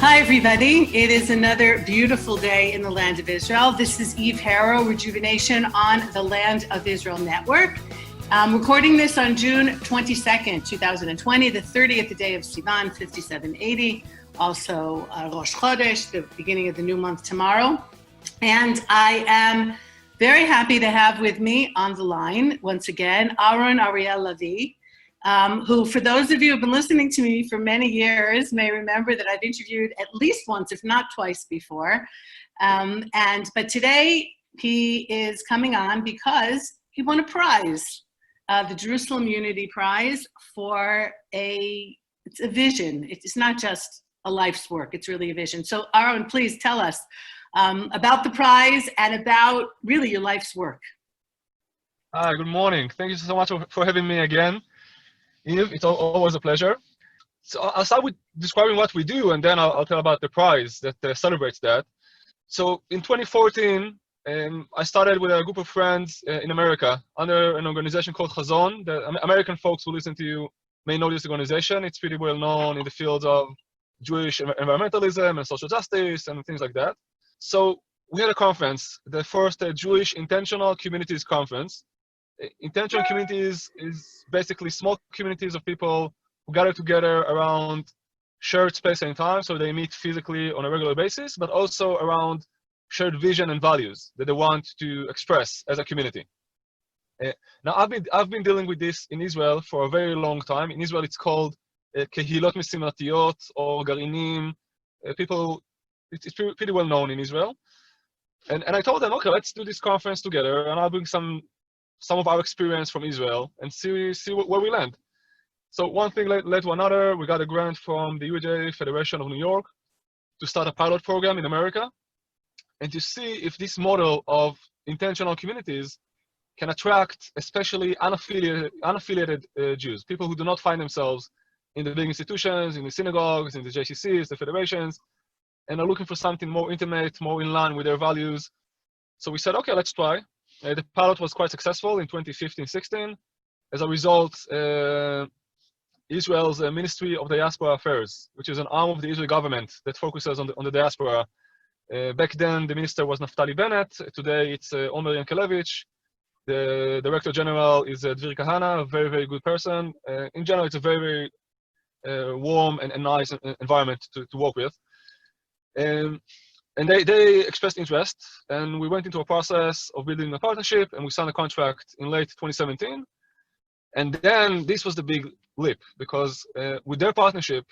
Hi, everybody. It is another beautiful day in the land of Israel. This is Eve Harow, Rejuvenation on the Land of Israel Network. I'm recording this on June 22nd, 2020, the 30th day of Sivan, 5780. Also, Rosh Chodesh, the beginning of the new month tomorrow. And I am very happy to have with me on the line, once again, Aharon Ariel Lavi, who, for those of you who've been listening to me for many years, may remember that I've interviewed at least once, if not twice before. But today he is coming on because he won a prize, the Jerusalem Unity Prize for it's a vision. It's not just a life's work, it's really a vision. So Aharon, please tell us about the prize and about really your life's work. Hi, good morning. Thank you so much for having me again. Eve, it's always a pleasure. So I'll start with describing what we do, and then I'll tell about the prize that celebrates that. So in 2014, I started with a group of friends in America under an organization called Chazon. The American folks who listen to you may know this organization. It's pretty well known in the fields of Jewish environmentalism and social justice and things like that. So we had a conference, the first Jewish Intentional Communities Conference. Intentional communities is basically small communities of people who gather together around shared space and time, so they meet physically on a regular basis, but also around shared vision and values that they want to express as a community. Now, I've been dealing with this in Israel for a very long time. In Israel, it's called Kehilot Mesimatiyot or Garinim. It's pretty well known in Israel. And I told them, okay, let's do this conference together, and I'll bring some of our experience from Israel and see where we land. So one thing led to another. We got a grant from the UJ Federation of New York to start a pilot program in America and to see if this model of intentional communities can attract especially unaffiliated Jews, people who do not find themselves in the big institutions, in the synagogues, in the JCCs, the federations, and are looking for something more intimate, more in line with their values. So we said, okay, let's try. The pilot was quite successful in 2015-16. As a result, Israel's Ministry of Diaspora Affairs, which is an arm of the Israeli government that focuses on the diaspora. Back then, the minister was Naftali Bennett. Today, it's Omer Yankelevich. The Director General is Dvir Kahana, a very, very good person. In general, it's a very, very warm and nice environment to work with. And they expressed interest, and we went into a process of building a partnership, and we signed a contract in late 2017. And then this was the big leap, because with their partnership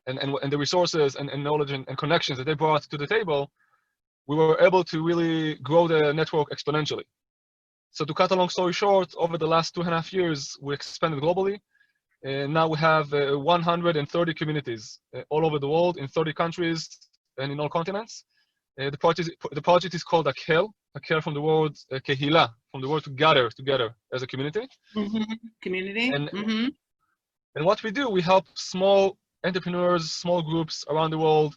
and the resources and knowledge and connections that they brought to the table, we were able to really grow the network exponentially. So to cut a long story short, over the last 2.5 years, we expanded globally. And now we have 130 communities all over the world in 30 countries and in all continents. The project is called Hakhel from the word kehila, from the word to gather together as a community. Mm-hmm. Community. And what we do, we help small entrepreneurs, small groups around the world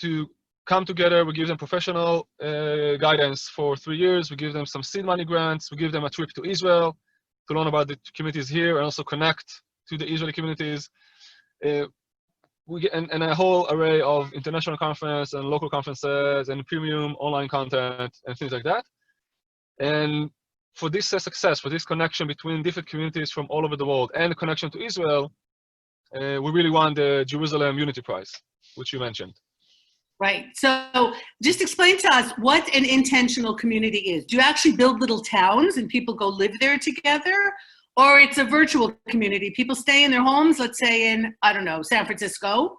to come together. We give them professional guidance for 3 years. We give them some seed money grants. We give them a trip to Israel to learn about the communities here and also connect to the Israeli communities. We get and a whole array of international conferences and local conferences and premium online content and things like that. And for this success, for this connection between different communities from all over the world and the connection to Israel, we really won the Jerusalem Unity Prize, which you mentioned. Right. So just explain to us what an intentional community is. Do you actually build little towns and people go live there together? Or it's a virtual community. People stay in their homes, let's say in, I don't know, San Francisco,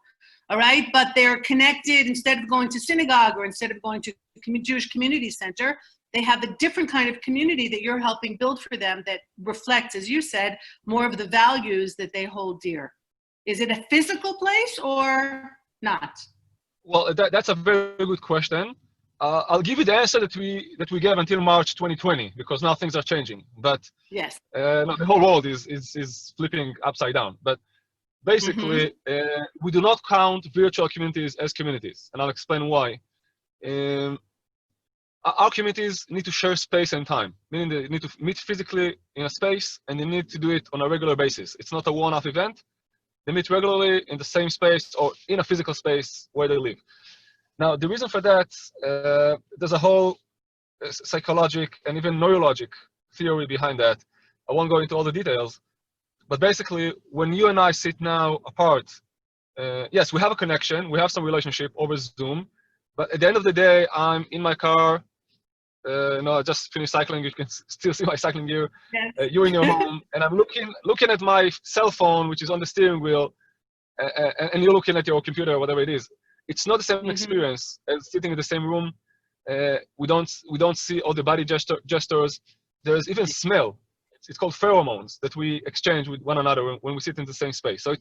all right? But they're connected, instead of going to synagogue or instead of going to Jewish Community Center, they have a different kind of community that you're helping build for them that reflects, as you said, more of the values that they hold dear. Is it a physical place or not? Well, that's a very good question. I'll give you the answer that we gave until March 2020, because now things are changing. But yes, no, the whole world is flipping upside down. But basically, we do not count virtual communities as communities, and I'll explain why. Our communities need to share space and time, meaning they need to meet physically in a space, and they need to do it on a regular basis. It's not a one-off event. They meet regularly in the same space or in a physical space where they live. Now, the reason for that, there's a whole psychologic and even neurologic theory behind that. I won't go into all the details, but basically, when you and I sit now apart, yes, we have a connection, we have some relationship over Zoom, but at the end of the day, I'm in my car. I just finished cycling. You can still see my cycling gear. Yes. You're in your home, and I'm looking at my cell phone, which is on the steering wheel, and you're looking at your computer or whatever it is. It's not the same experience as sitting in the same room. We don't see all the body gestures. There's even smell. It's called pheromones that we exchange with one another when we sit in the same space. So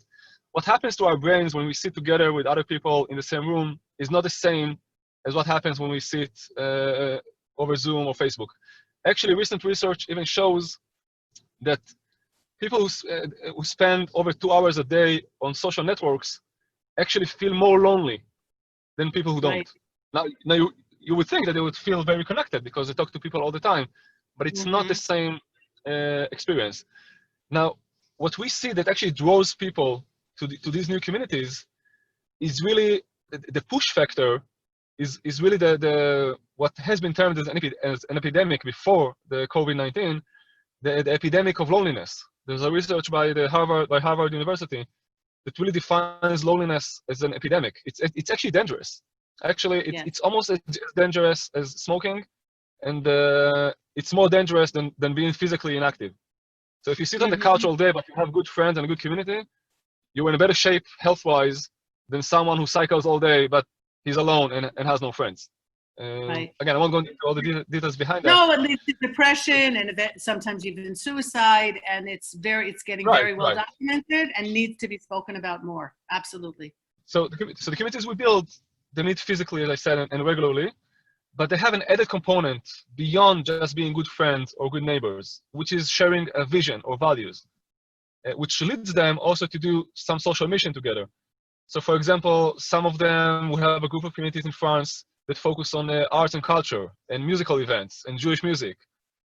what happens to our brains when we sit together with other people in the same room is not the same as what happens when we sit over Zoom or Facebook. Actually, recent research even shows that people who spend over 2 hours a day on social networks actually feel more lonely than people who don't. Right. Now you would think that they would feel very connected because they talk to people all the time, but it's not the same experience. Now, what we see that actually draws people to these new communities is really the push factor. Is really the what has been termed as an epidemic before the COVID-19, the epidemic of loneliness. There's a research by Harvard University that really defines loneliness as an epidemic. It's actually dangerous. Actually, it's almost as dangerous as smoking, and it's more dangerous than being physically inactive. So if you sit on the couch all day but you have good friends and a good community, you're in a better shape health-wise than someone who cycles all day but he's alone and has no friends. Again, I won't go into all the details behind that. No, it leads to depression and sometimes even suicide, and it's getting very well documented and needs to be spoken about more. Absolutely. So the communities we build, they meet physically, as I said, and regularly, but they have an added component beyond just being good friends or good neighbors, which is sharing a vision or values, which leads them also to do some social mission together. So, for example, some of them, we have a group of communities in France that focus on arts and culture and musical events and Jewish music,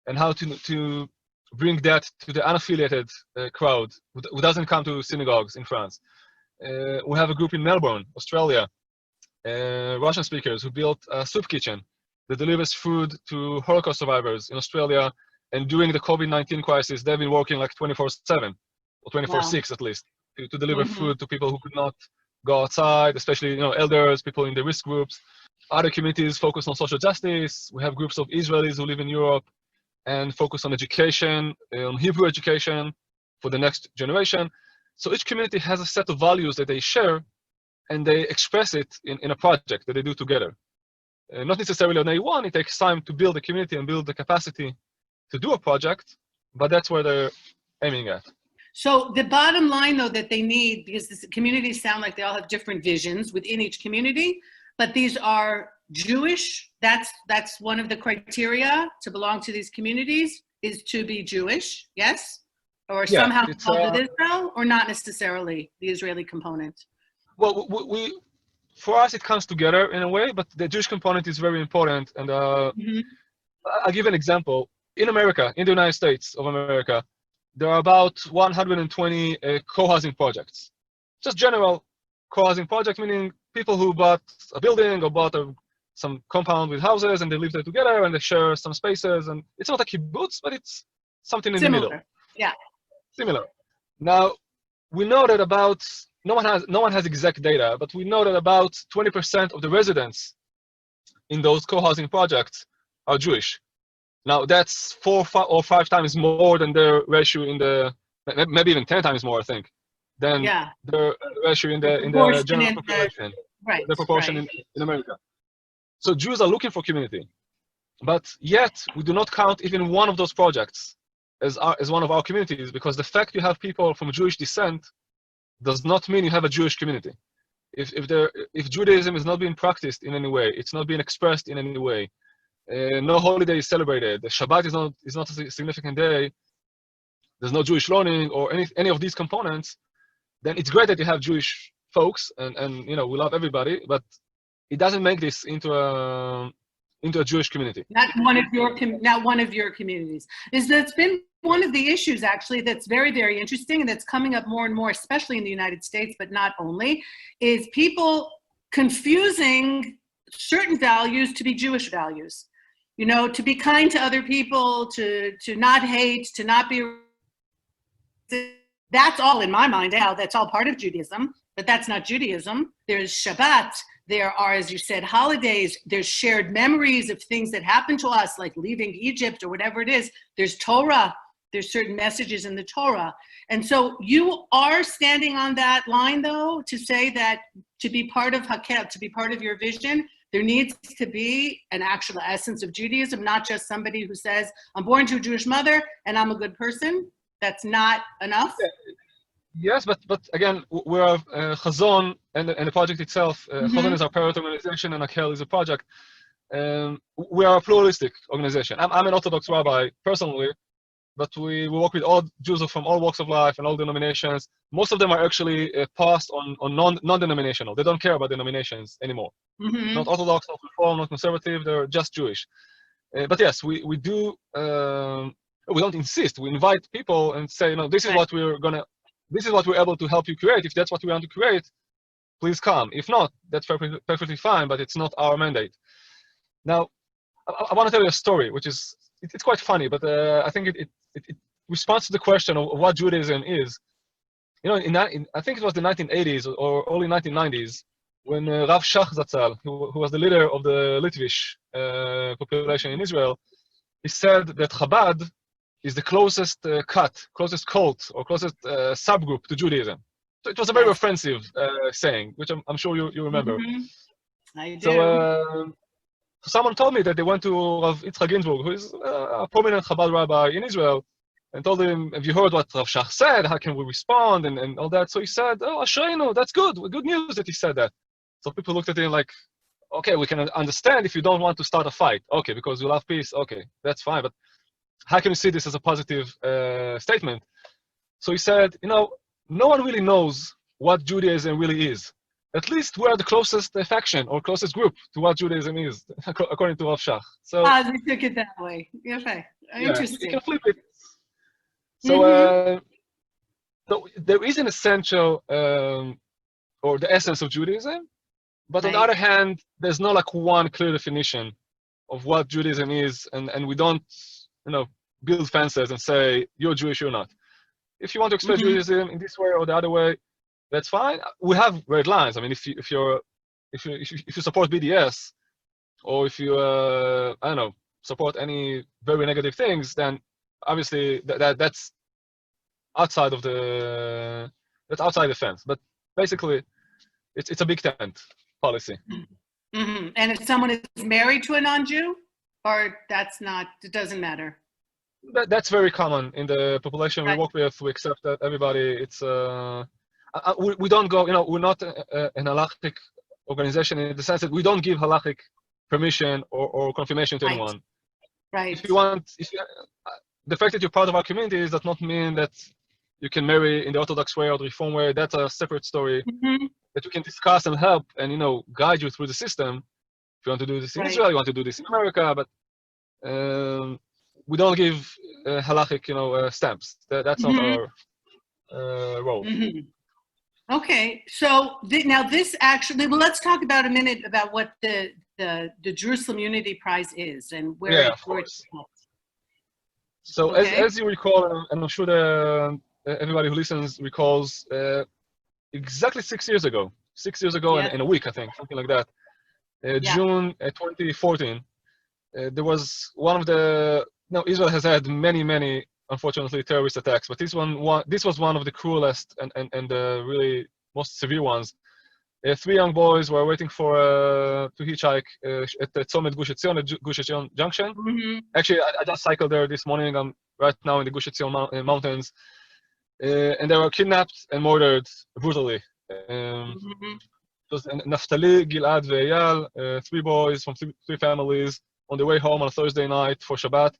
and how to bring that to the unaffiliated crowd who doesn't come to synagogues in France. We have a group in Melbourne, Australia, Russian speakers who built a soup kitchen that delivers food to Holocaust survivors in Australia. And during the COVID-19 crisis, they've been working like 24/7 or 24/6 at least to deliver food to people who could not go outside, especially elders, people in the risk groups. Other communities focus on social justice. We have groups of Israelis who live in Europe and focus on education, on Hebrew education for the next generation. So each community has a set of values that they share, and they express it in a project that they do together. Not necessarily on day one. It takes time to build a community and build the capacity to do a project, but that's where they're aiming at. So the bottom line, though, that they need, because the communities sound like they all have different visions within each community, but these are Jewish. That's one of the criteria to belong to these communities, is to be Jewish, yes? Or somehow involved with Israel, or not necessarily the Israeli component? Well, for us, it comes together in a way, but the Jewish component is very important. And I'll give an example. In America, in the United States of America, there are about 120 co-housing projects. Just general co-housing projects, meaning people who bought a building or bought some compound with houses, and they live there together and they share some spaces. And it's not a kibbutz, but it's something in the middle. Yeah. Similar. Now, we know that no one has exact data, but we know that about 20% of the residents in those co-housing projects are Jewish. Now, that's 4 or 5 times more than their ratio maybe even 10 times more, I think, than their ratio in the general population. The proportion in America. So Jews are looking for community, but yet we do not count even one of those projects as one of our communities, because the fact you have people from Jewish descent does not mean you have a Jewish community. If Judaism is not being practiced in any way, it's not being expressed in any way, no holiday is celebrated, the Sabbat is not a significant day, there's no Jewish learning or any of these components, then it's great that you have Jewish folks and we love everybody, but it doesn't make this into a Jewish community. Not one of your communities. It's been one of the issues actually that's very, very interesting and that's coming up more and more, especially in the United States, but not only, is people confusing certain values to be Jewish values. You know, to be kind to other people, to not hate, to not be, that's all in my mind now, that's all part of Judaism, but that's not Judaism. There's Shabbat, there are, as you said, holidays, there's shared memories of things that happened to us, like leaving Egypt or whatever it is. There's Torah, there's certain messages in the Torah. And so you are standing on that line, though, to say that to be part of Hakhel, to be part of your vision, there needs to be an actual essence of Judaism, not just somebody who says, I'm born to a Jewish mother and I'm a good person. That's not enough. Yes, but again, we're Chazon and the project itself. Chazon is our parent organization and Hakhel is a project. We are a pluralistic organization. I'm an Orthodox rabbi personally, but we work with all Jews from all walks of life and all denominations. Most of them are actually passed on non-denominational. They don't care about denominations anymore. Not Orthodox, not Reform, not Conservative. They're just Jewish. But yes, we do. We don't insist. We invite people and say, this is what we're able to help you create. If that's what we want to create, please come. If not, that's perfectly fine. But it's not our mandate. Now, I want to tell you a story, which is it's quite funny, but I think it responds to the question of what Judaism is. I think it was the 1980s or early 1990s when Rav Shach Zatzal, who was the leader of the Litvish population in Israel, he said that Chabad is the closest closest cult or closest subgroup to Judaism. So it was a very offensive saying, which I'm sure you remember. I do. So someone told me that they went to Rav Yitzchak Ginsburg, who is a prominent Chabad rabbi in Israel, and told him, have you heard what Rav Shach said? How can we respond? And all that. So he said, oh, Ashreinu, that's good. Good news that he said that. So people looked at him like, okay, we can understand if you don't want to start a fight. Okay, because you love peace. Okay, that's fine. But how can you see this as a positive statement? So he said, no one really knows what Judaism really is. At least we're the closest faction or closest group to what Judaism is, according to Rav Shach. So they took it that way. Okay, interesting. You can flip it. So, so there is an essential or the essence of Judaism, but on the other hand, there's not like one clear definition of what Judaism is, and we don't, build fences and say you're Jewish, you're not. If you want to express Judaism in this way or the other way, that's fine. We have red lines. I mean, if you support BDS, or if you support any very negative things, then obviously that's outside of the fence. But basically, it's a big tent policy. And if someone is married to a non-Jew, or it doesn't matter. That's very common in the population we work with. We accept that everybody. It's we don't go. We're not an halachic organization in the sense that we don't give halachic permission or confirmation to anyone. Right. The fact that you're part of our community does not mean that you can marry in the Orthodox way or the Reform way. That's a separate story that we can discuss and help and guide you through the system. If you want to do this in Israel, you want to do this in America, but we don't give halachic stamps. That's not our role. Okay, so now this actually, let's talk about a minute about what the Jerusalem Unity Prize is and where it's held. So as you recall, and I'm sure that everybody who listens recalls, exactly 6 years ago in a week, I think, something like that, June 2014, there was one of the, Israel has had many, unfortunately, terrorist attacks, but this was one of the cruelest and the really most severe ones. 3 young boys were waiting to hitchhike at the Tzomet Gush Etzion, at Gush Etzion Junction. Actually, I just cycled there this morning. I'm right now in the Gush Etzion mountains. And they were kidnapped and murdered brutally. It was Naftali, Gilad, Eyal, 3 boys from 3 families on the way home on a Thursday night for Shabbat.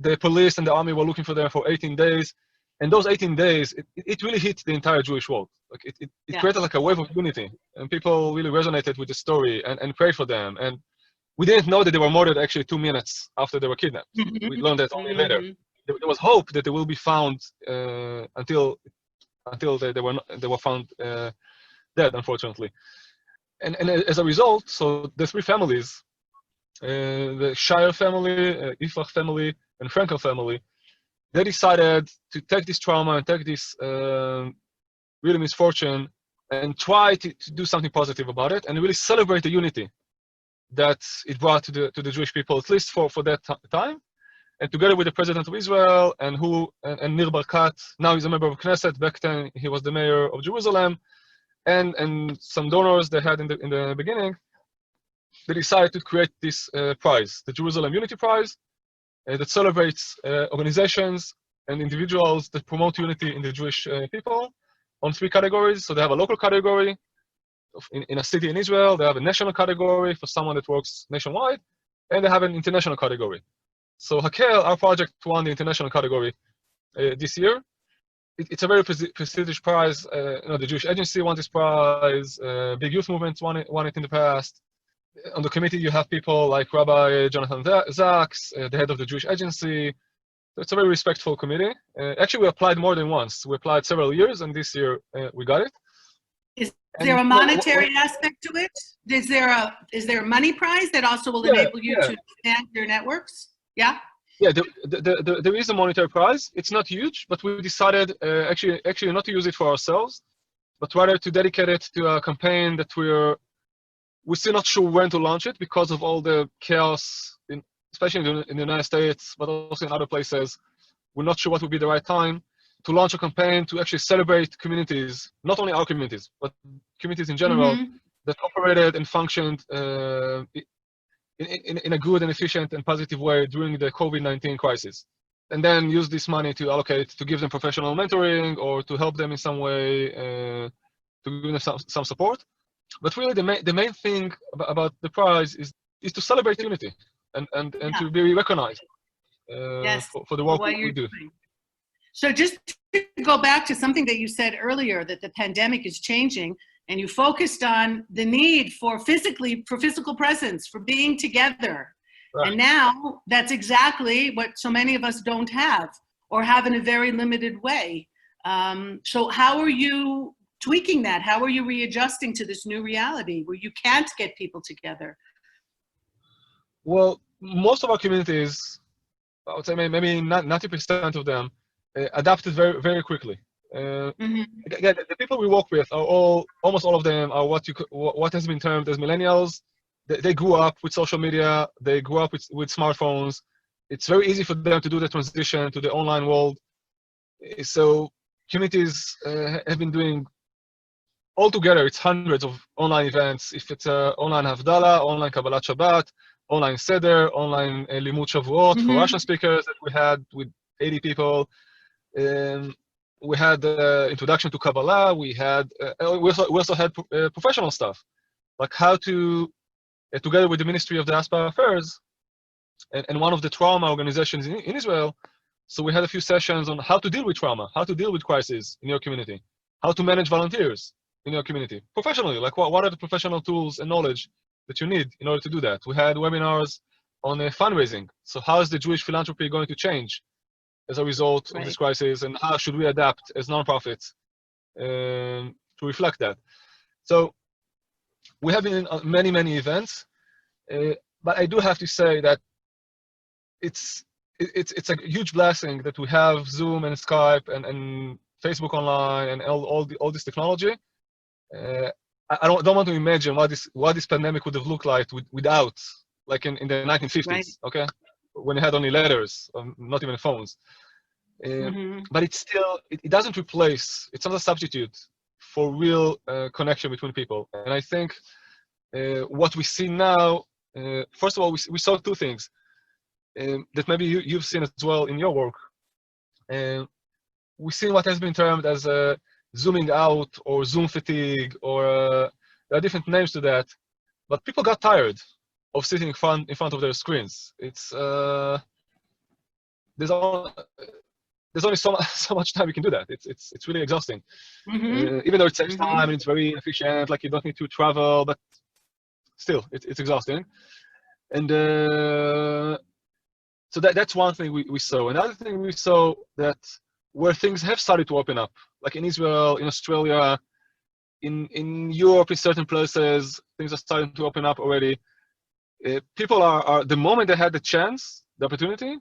The police and the army were looking for them for 18 days. And those 18 days, it really hit the entire Jewish world. Like it created like a wave of unity, and people really resonated with the story and prayed for them. And we didn't know that they were murdered actually 2 minutes after they were kidnapped. We learned that only later. there was hope that they will be found until they were found dead, unfortunately. And as a result, so the three families, the Shire family, Ifrach family, and Frankel family, they decided to take this trauma and take this really misfortune and try to do something positive about it and really celebrate the unity that it brought to the Jewish people, at least for that time. And together with the president of Israel and Nir Barkat, now he's a member of Knesset, back then he was the mayor of Jerusalem, and some donors they had in the beginning, they decided to create this prize, the Jerusalem Unity Prize, that celebrates organizations and individuals that promote unity in the Jewish people on three categories. So they have a local category in a city in Israel, they have a national category for someone that works nationwide, and they have an international category. So Hakhel, our project, won the international category this year. It's a very prestigious prize. The Jewish Agency won this prize. Big youth movements won it in the past. On the committee, you have people like Rabbi Jonathan Zaks, the head of the Jewish Agency. So it's a very respectful committee. Actually, we applied more than once. We applied several years, and this year we got it. Is there a monetary aspect to it? Is there a money prize that also will enable you to expand your networks? Yeah. Yeah, there is a monetary prize. It's not huge, but we decided actually not to use it for ourselves, but rather to dedicate it to a campaign that we're still not sure when to launch it because of all the chaos, especially in the United States, but also in other places. We're not sure what would be the right time to launch a campaign to actually celebrate communities, not only our communities, but communities in general that operated and functioned in a good and efficient and positive way during the COVID-19 crisis, and then use this money to allocate to give them professional mentoring or to help them in some way, to give them some support. But really, the main thing about the prize is to celebrate unity and to be recognized for the work we do. So just to go back to something that you said earlier, that the pandemic is changing, and you focused on the need for physical presence, for being together. Right. And now that's exactly what so many of us don't have, or have in a very limited way. So how are you tweaking that? How are you readjusting to this new reality where you can't get people together? Well, most of our communities, I would say maybe 90% of them, adapted very, very quickly. Again, the people we work with are almost all of them are what has been termed as millennials. They grew up with social media. They grew up with smartphones. It's very easy for them to do the transition to the online world. So communities have been doing altogether. It's hundreds of online events. If it's online Havdalah, online Kabbalat Shabbat, online Seder, online Limud Shavuot for Russian speakers that we had with 80 people. We had introduction to Kabbalah. We also had professional stuff, like how to, together with the Ministry of Diaspora Affairs and one of the trauma organizations in Israel. So we had a few sessions on how to deal with trauma, how to deal with crises in your community, how to manage volunteers in your community professionally. Like what are the professional tools and knowledge that you need in order to do that? We had webinars on fundraising. So how is the Jewish philanthropy going to change as a result of this crisis, and how should we adapt as nonprofits to reflect that? So we have been in many events, but I do have to say that it's a huge blessing that we have Zoom and Skype and Facebook Online and all this technology. I don't want to imagine what this pandemic would have looked like without, like in the 1950s, okay, when you had only letters, not even phones. But it's still, it doesn't replace, it's not a substitute for real connection between people. And I think what we see now, first of all, we saw two things that maybe you've seen as well in your work. We've seen what has been termed as zooming out or Zoom fatigue, or there are different names to that. But people got tired of sitting in front of their screens. It's there's only so much time you can do that. It's really exhausting. Even though it saves time and it's very efficient, like you don't need to travel, but still, it's exhausting. And so So that's one thing we saw. Another thing we saw that where things have started to open up, like in Israel, in Australia, in Europe, in certain places, things are starting to open up already. People are the moment they had the chance, the opportunity,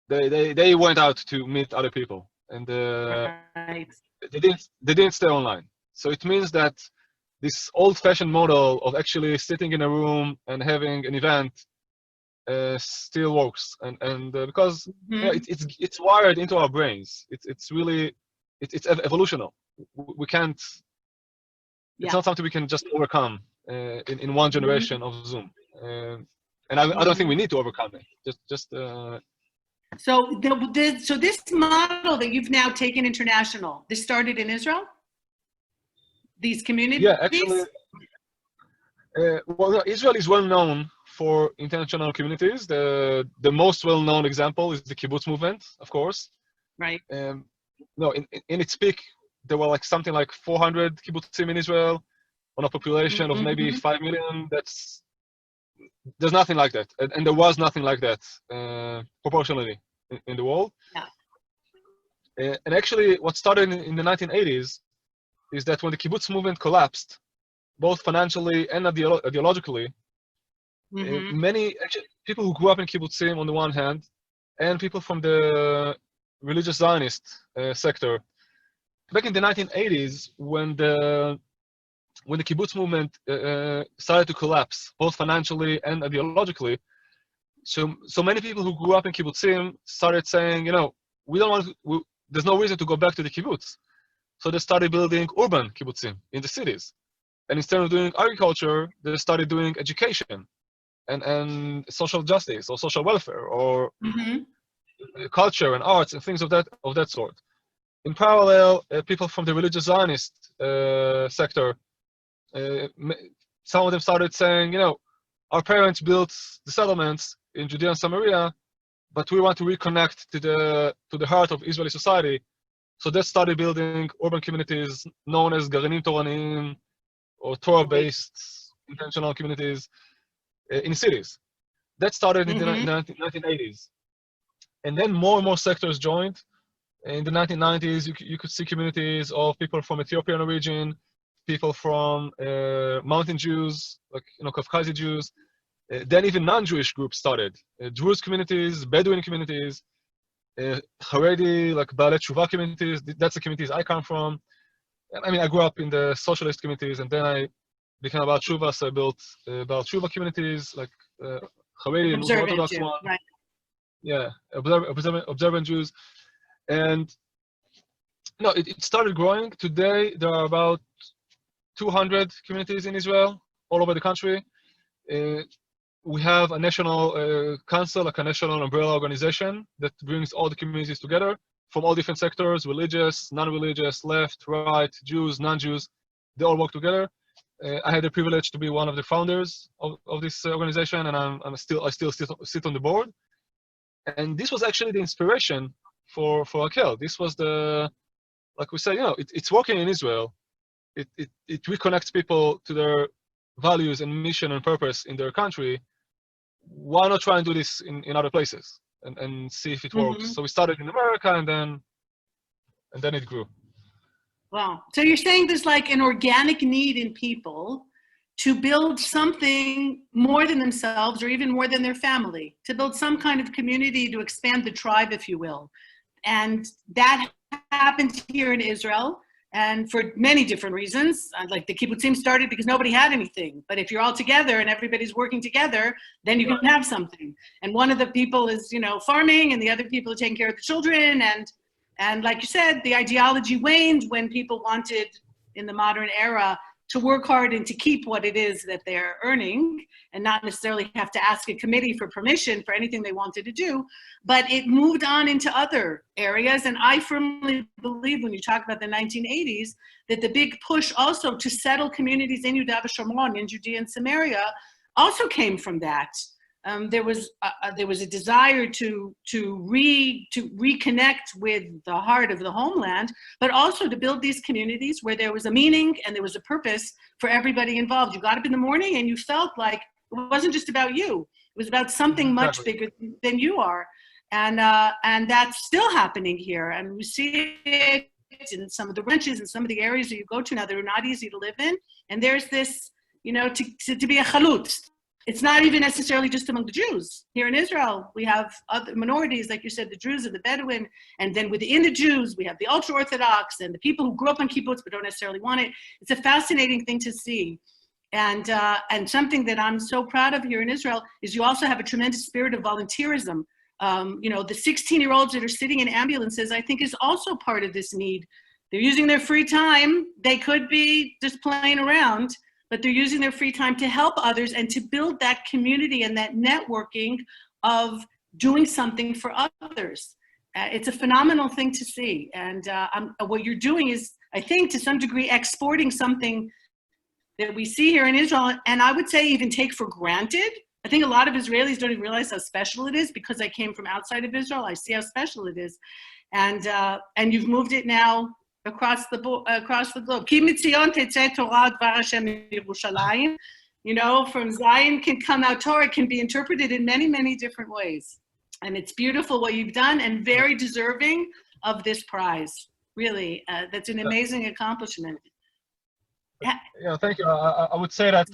they went out to meet other people, and Right. they didn't stay online. So it means that this old-fashioned model of actually sitting in a room and having an event still works, and because it's wired into our brains. It's really it's evolutional. We can't. It's not something we can just overcome in one generation of Zoom. And I don't think we need to overcome it. So this model that you've now taken international, this started in Israel? These communities? Yeah, actually, well, no, Israel is well known for intentional communities. The most well-known example is the kibbutz movement, of course. Right. No, in its peak, there were like something like 400 kibbutzim in Israel on a population of maybe 5 million. There's nothing like that, and there was nothing like that proportionally in the world. Yeah. And actually, what started in the 1980s is that when the kibbutz movement collapsed, both financially and ideologically, many people who grew up in kibbutzim on the one hand, and people from the religious Zionist sector, back in the 1980s, when the kibbutz movement started to collapse, both financially and ideologically, so many people who grew up in kibbutzim started saying, we don't want to, there's no reason to go back to the kibbutz. So they started building urban kibbutzim in the cities. And instead of doing agriculture, they started doing education and social justice or social welfare or culture and arts and things of that sort. In parallel, people from the religious Zionist sector, some of them started saying, our parents built the settlements in Judea and Samaria, but we want to reconnect to the heart of Israeli society. So they started building urban communities known as Garenim Toranim or Torah-based intentional communities in cities. That started in the 1980s. And then more and more sectors joined. In the 1990s, you could see communities of people from Ethiopian origin, people from mountain Jews, like Caucasian Jews. Then even non-Jewish groups started. Druze communities, Bedouin communities, Haredi, like Baalei Tshuva communities. That's the communities I come from. I mean, I grew up in the socialist communities, and then I became about Tshuva, so I built about Tshuva communities, like Haredi, Muslim Orthodox one. Right. Yeah, observant Jews. And it started growing. Today, there are about 200 communities in Israel, all over the country. We have a national council, like a national umbrella organization that brings all the communities together from all different sectors, religious, non-religious, left, right, Jews, non-Jews. They all work together. I had the privilege to be one of the founders of this organization, and I still sit on the board. And this was actually the inspiration for Hakhel. This was like we said, it's working in Israel. It reconnects people to their values and mission and purpose in their country. Why not try and do this in other places and see if it works? So we started in America, and then it grew. Wow. So you're saying there's like an organic need in people to build something more than themselves or even more than their family, to build some kind of community, to expand the tribe, if you will. And that happened here in Israel. And for many different reasons, like the kibbutzim started because nobody had anything. But if you're all together and everybody's working together, then you can have something. And one of the people is, farming, and the other people are taking care of the children. And like you said, the ideology waned when people wanted, in the modern era, to work hard and to keep what it is that they're earning and not necessarily have to ask a committee for permission for anything they wanted to do. But it moved on into other areas. And I firmly believe when you talk about the 1980s, that the big push also to settle communities in Yehuda v'Shomron, in Judea and Samaria, also came from that. There was a desire to reconnect with the heart of the homeland, but also to build these communities where there was a meaning and there was a purpose for everybody involved. You got up in the morning and you felt like it wasn't just about you. It was about something much bigger than you are. And that's still happening here. And we see it in some of the ranches and some of the areas that you go to now that are not easy to live in. And there's this, to be a chalut. It's not even necessarily just among the Jews. Here in Israel, we have other minorities, like you said, the Druze and the Bedouin, and then within the Jews, we have the ultra-Orthodox and the people who grew up on kibbutz but don't necessarily want it. It's a fascinating thing to see. And something that I'm so proud of here in Israel is you also have a tremendous spirit of volunteerism. The 16-year-olds that are sitting in ambulances, I think, is also part of this need. They're using their free time. They could be just playing around, but they're using their free time to help others and to build that community and that networking of doing something for others. It's a phenomenal thing to see. And what you're doing is, I think, to some degree, exporting something that we see here in Israel, and I would say even take for granted. I think a lot of Israelis don't even realize how special it is because I came from outside of Israel. I see how special it is. And you've moved it now across the globe. Ki mitzion tetzeh Torah dvar Hashem Yerushalayim. From Zion can come out Torah. It can be interpreted in many, many different ways. And it's beautiful what you've done and very deserving of this prize. Really, that's an amazing accomplishment. Yeah, thank you. I would say that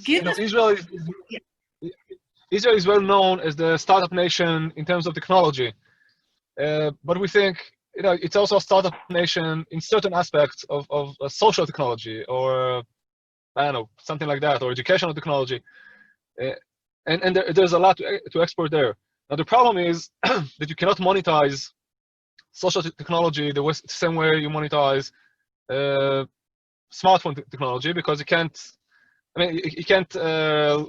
Israel is well known as the startup nation in terms of technology, but we think it's also a startup nation in certain aspects of social technology, or I don't know, something like that, or educational technology, and there's a lot to export there. Now the problem is that you cannot monetize social technology the same way you monetize smartphone technology, because you can't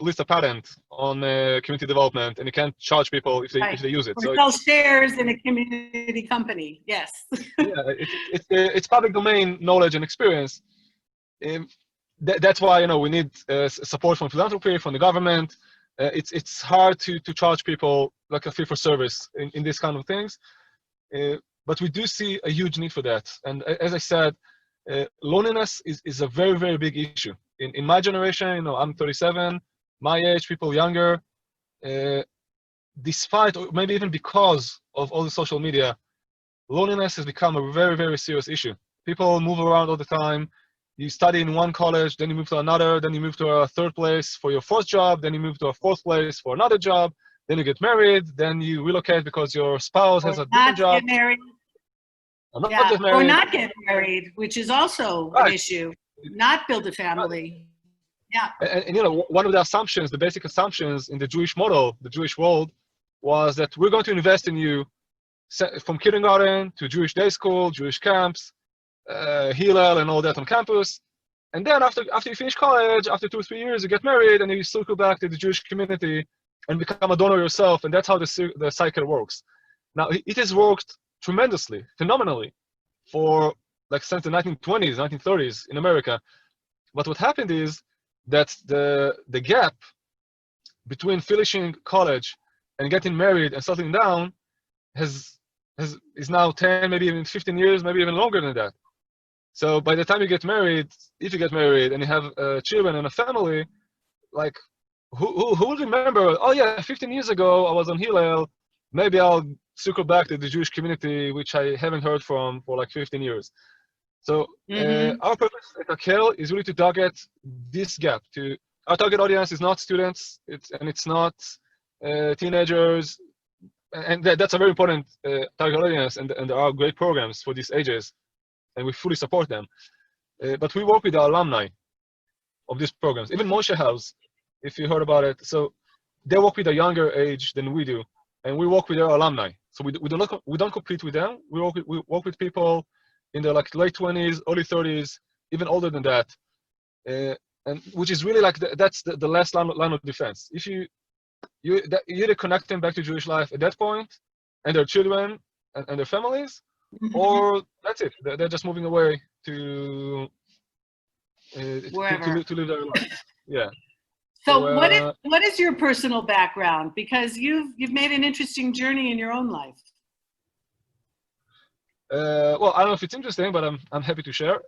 list a patent on community development, and you can't charge people if they use it. Or sell shares in a community company. Yes. Yeah, it's public domain knowledge and experience. That's why we need support from philanthropy, from the government. It's hard to charge people like a fee for service in these kind of things, but we do see a huge need for that. And as I said, loneliness is a very, very big issue. In my generation, I'm 37, my age, people younger, despite, or maybe even because of all the social media, loneliness has become a very, very serious issue. People move around all the time. You study in one college, then you move to another, then you move to a third place for your first job, then you move to a fourth place for another job, then you get married, then you relocate because your spouse has a different job. Get married. Or not get married. Or not get married, which is also an issue. Not build a family. Yeah. And one of the assumptions, the basic assumptions in the Jewish model, the Jewish world, was that we're going to invest in you from kindergarten to Jewish day school, Jewish camps, Hillel and all that on campus. And then after you finish college, after 2 or 3 years, you get married and you circle back to the Jewish community and become a donor yourself. And that's how the cycle works. Now, it has worked tremendously, phenomenally, for since the 1920s, 1930s in America. But what happened is that the gap between finishing college and getting married and settling down is now 10, maybe even 15 years, maybe even longer than that. So by the time you get married, if you get married and you have children and a family, who will remember, oh yeah, 15 years ago I was on Hillel, maybe I'll circle back to the Jewish community, which I haven't heard from for 15 years. So our purpose at Hakhel is really to target this gap. Our target audience is not students, it's not teenagers, and that's a very important target audience, and there are great programs for these ages, and we fully support them. But we work with the alumni of these programs. Even Moshe House, if you heard about it, so they work with a younger age than we do, and we work with their alumni. So we don't compete with them. We work with people in their late 20s, early 30s, even older than that, and which is really that's the last line of defense. If you either connect them back to Jewish life at that point, and their children and their families, or that's it. They're just moving away to live their life. Yeah. So what is your personal background? Because you've made an interesting journey in your own life. Well, I don't know if it's interesting, but I'm happy to share.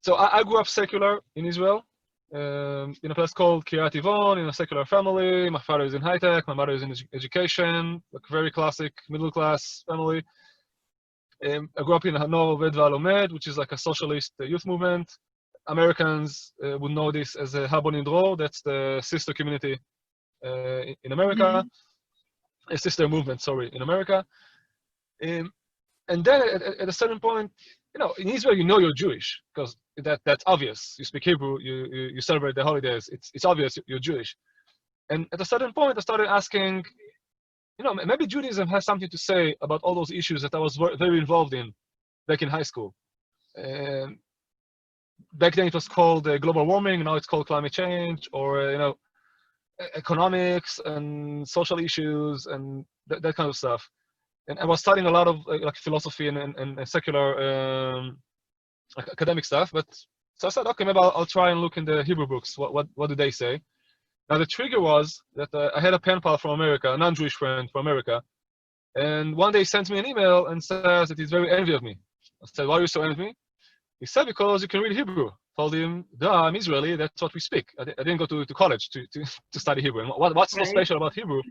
So I grew up secular in Israel. in a place called Kiryat Yvon, in a secular family. My father is in high tech, my mother is in education, like very classic middle class family. I grew up in Hanor Ved Valomed, which is like a socialist youth movement. Americans would know this as a Habon Indro, that's the sister community in America, a sister movement, sorry, in America. And then at a certain point, in Israel, you're Jewish because that's obvious. You speak Hebrew, you celebrate the holidays. It's obvious you're Jewish. And at a certain point, I started asking, maybe Judaism has something to say about all those issues that I was very involved in back in high school. Back then it was called global warming. Now it's called climate change, or economics and social issues and that kind of stuff. And I was studying a lot of like philosophy and secular academic stuff. But so I said, okay, maybe I'll try and look in the Hebrew books. What do they say? Now the trigger was that I had a pen pal from America, a non-Jewish friend from America, and one day he sent me an email and says that he's very envious of me. I said, why are you so envious of me? He said, because you can read Hebrew. I told him, duh, I'm Israeli, that's what we speak. I didn't go to college to study Hebrew. And what's so special about Hebrew?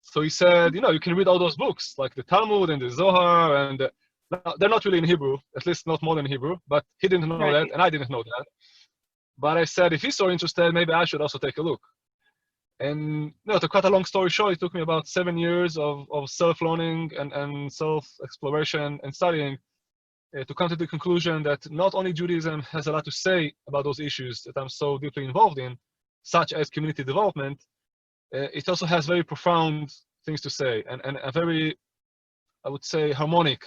So he said, you can read all those books, like the Talmud and the Zohar, and they're not really in Hebrew, at least not modern Hebrew, but he didn't know that, and I didn't know that. But I said, if he's so interested, maybe I should also take a look. And to cut a long story short, it took me about 7 years of self-learning and self-exploration and studying to come to the conclusion that not only Judaism has a lot to say about those issues that I'm so deeply involved in, such as community development, it also has very profound things to say and a very, I would say, harmonic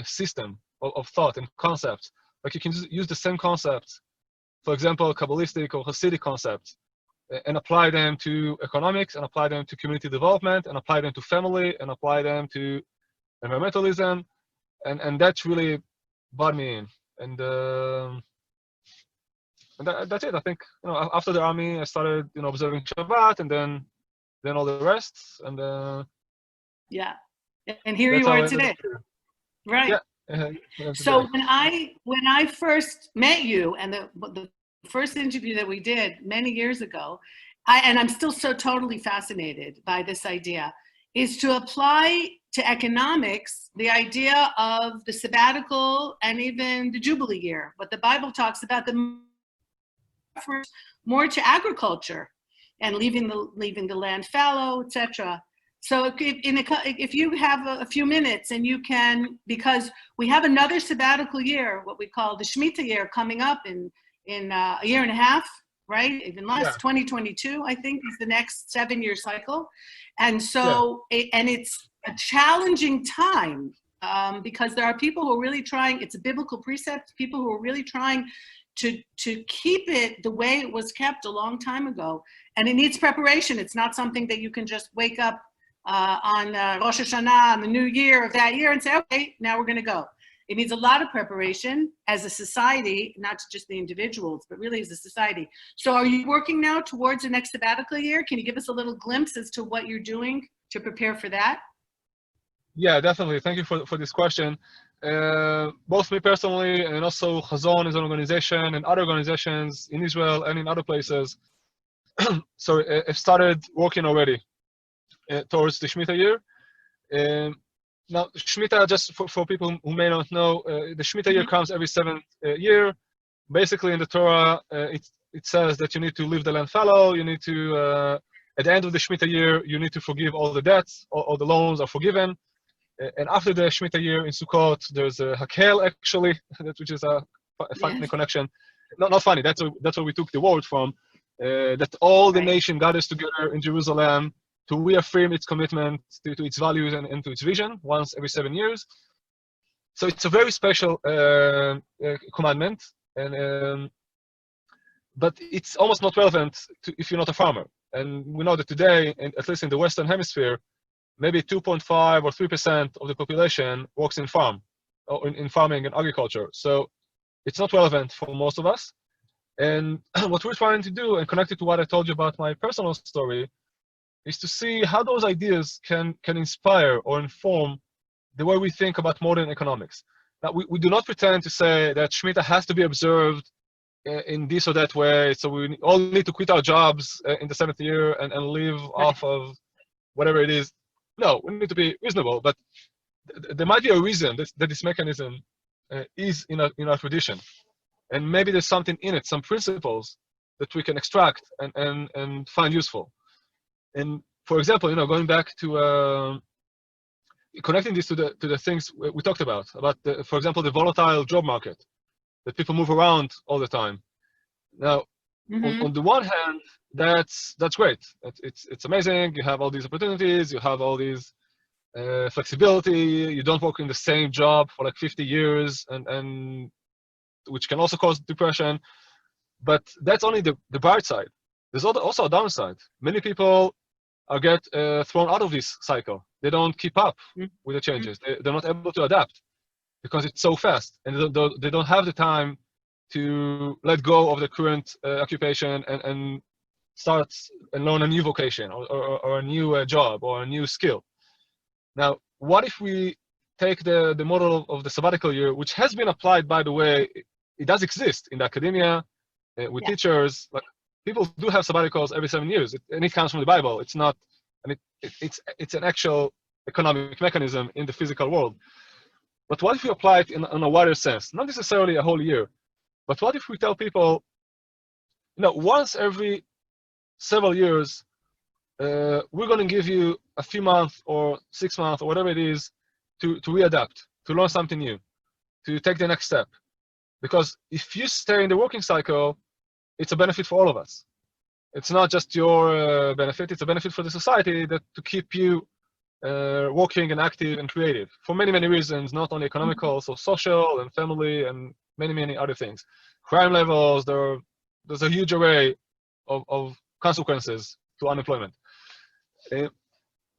system of thought and concepts. Like you can use the same concepts, for example, Kabbalistic or Hasidic concepts, and apply them to economics, and apply them to community development, and apply them to family, and apply them to environmentalism, and that's really brought me in. And that's it. I think after the army, I started observing Shabbat, and then all the rest, and yeah, and here you are today, right? Yeah. So when I first met you, and the first interview that we did many years ago, and I'm still so totally fascinated by this idea, is to apply to economics the idea of the sabbatical and even the Jubilee year, what the Bible talks about, the more to agriculture and leaving the land fallow, etc. So if you have a few minutes and you can, because we have another sabbatical year, what we call the Shemitah year, coming up in a year and a half, right? Even less, yeah. 2022, I think, is the next 7-year cycle. And so, and it's a challenging time because there are people who are really trying, it's a biblical precept, people who are really trying to keep it the way it was kept a long time ago. And it needs preparation. It's not something that you can just wake up on Rosh Hashanah, on the new year of that year and say, okay, now we're going to go. It needs a lot of preparation as a society, not just the individuals, but really as a society. So are you working now towards the next sabbatical year? Can you give us a little glimpse as to what you're doing to prepare for that? Yeah, definitely. Thank you for this question. Both me personally and also Chazon is an organization and other organizations in Israel and in other places. So I've started working already towards the Shemitah year. Now, Shemitah, just for people who may not know, the Shemitah year comes every 7th year. Basically, in the Torah, it says that you need to leave the land fallow. You need to, at the end of the Shemitah year, you need to forgive all the debts. All the loans are forgiven. And after the Shemitah year in Sukkot, there's a Hakhel, actually, which is a funny connection. Not funny. That's where we took the word from. That all the nation gathers together in Jerusalem to reaffirm its commitment to its values and to its vision once every 7 years. So it's a very special commandment, but it's almost not relevant if you're not a farmer. And we know that today, at least in the Western Hemisphere, maybe 2.5 or 3% of the population works in farming and agriculture. So it's not relevant for most of us. And what we're trying to do, and connected to what I told you about my personal story, is to see how those ideas can inspire or inform the way we think about modern economics. Now, we do not pretend to say that Shemitah has to be observed in this or that way. So we all need to quit our jobs in the 7th year and live off of whatever it is. No, we need to be reasonable, but there might be a reason that this mechanism is in our tradition. And maybe there's something in it, some principles that we can extract and find useful. And for example, going back to connecting this to the things we talked about for example, the volatile job market, that people move around all the time. Now, on the one hand, that's great. It's amazing. You have all these opportunities. You have all these flexibility. You don't work in the same job for like 50 years, and which can also cause depression. But that's only the bright side. There's also a downside. Many people get thrown out of this cycle. They don't keep up with the changes. They're not able to adapt because it's so fast, and they don't have the time to let go of the current occupation and start and learn a new vocation or a new job or a new skill. Now, what if we take the model of the sabbatical year, which has been applied, by the way, it does exist in the academia with teachers. Like, people do have sabbaticals every 7 years, and it comes from the Bible. It's not, and it's an actual economic mechanism in the physical world. But what if we apply it in a wider sense? Not necessarily a whole year, but what if we tell people, once every several years, we're going to give you a few months or 6 months or whatever it is to readapt, to learn something new, to take the next step. Because if you stay in the working cycle, it's a benefit for all of us. It's not just your benefit, it's a benefit for the society to keep you working and active and creative for many, many reasons, not only economical, also social and family and many, many other things. Crime levels, there's a huge array of consequences to unemployment.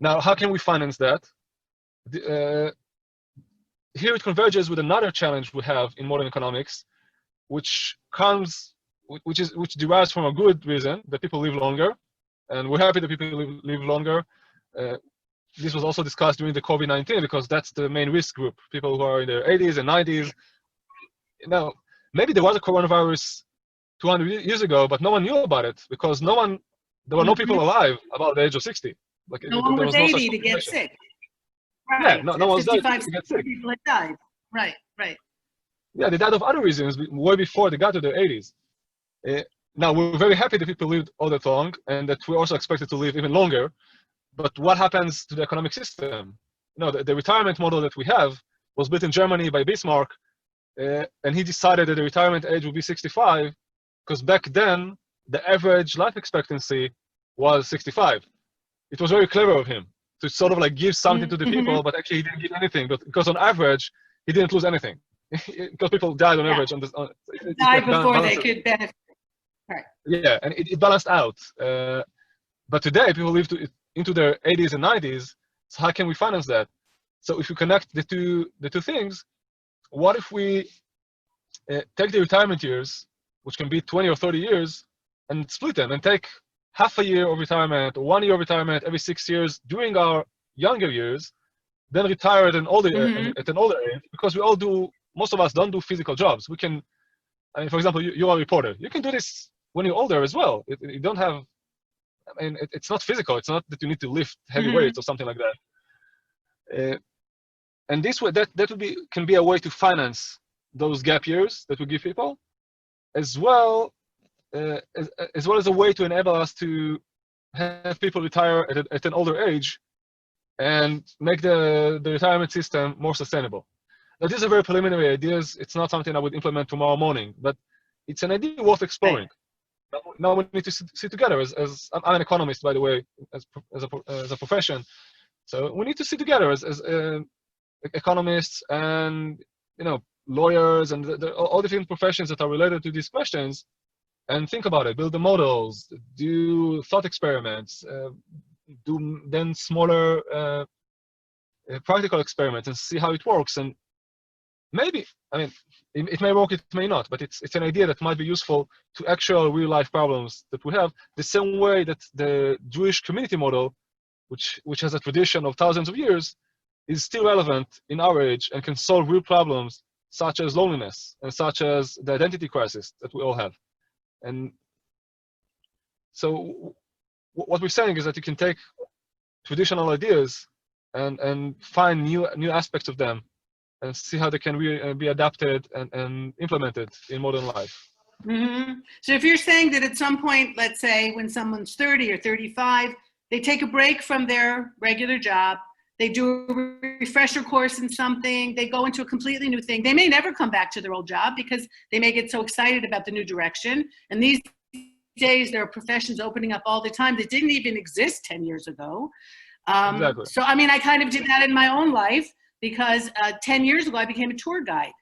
Now, how can we finance that? Here it converges with another challenge we have in modern economics, which derives from a good reason, that people live longer, and we're happy that people live longer. This was also discussed during the COVID-19 because that's the main risk group, people who are in their 80s and 90s. Now, maybe there was a coronavirus 200 years ago, but no one knew about it because there were no people alive about the age of 60. Like, no one was 80 to get sick. Right. Yeah, no one was died to get sick. People had died. Right. Yeah, they died of other reasons way before they got to their 80s. Now, we're very happy that people lived all that long and that we're also expected to live even longer. But what happens to the economic system? The retirement model that we have was built in Germany by Bismarck, and he decided that the retirement age would be 65 because back then, the average life expectancy was 65. It was very clever of him to sort of like give something to the people, but actually he didn't give anything. But because on average, he didn't lose anything because people died on average. Died before they could benefit. Right. Yeah, and it balanced out. But today, people live into their 80s and 90s. So how can we finance that? So if we connect the two things, what if we take the retirement years, which can be 20 or 30 years, and split them and take half a year of retirement or 1 year of retirement every 6 years during our younger years, then retire at an older age, because most of us don't do physical jobs. We can, for example, you are a reporter. You can do this when you're older as well. You don't have, it's not physical. It's not that you need to lift heavy weights or something like that. And this way, that can be a way to finance those gap years that we give people, as well as a way to enable us to have people retire at an older age and make the retirement system more sustainable. Now, these are very preliminary ideas. It's not something I would implement tomorrow morning, but it's an idea worth exploring. Now we need to sit together. As I'm an economist, by the way, as a profession. So we need to sit together as economists and lawyers and all different professions that are related to these questions, and think about it. Build the models, do thought experiments, do then smaller practical experiments, and see how it works. And maybe, it may work, it may not, but it's an idea that might be useful to actual real life problems that we have, the same way that the Jewish community model, which has a tradition of thousands of years, is still relevant in our age and can solve real problems such as loneliness and such as the identity crisis that we all have. And so what we're saying is that you can take traditional ideas and find new aspects of them and see how they can be adapted and implemented in modern life. Mm-hmm. So if you're saying that at some point, let's say when someone's 30 or 35, they take a break from their regular job, they do a refresher course in something, they go into a completely new thing. They may never come back to their old job because they may get so excited about the new direction. And these days, there are professions opening up all the time that didn't even exist 10 years ago. Exactly. So, I mean, I kind of did that in my own life because 10 years ago, I became a tour guide.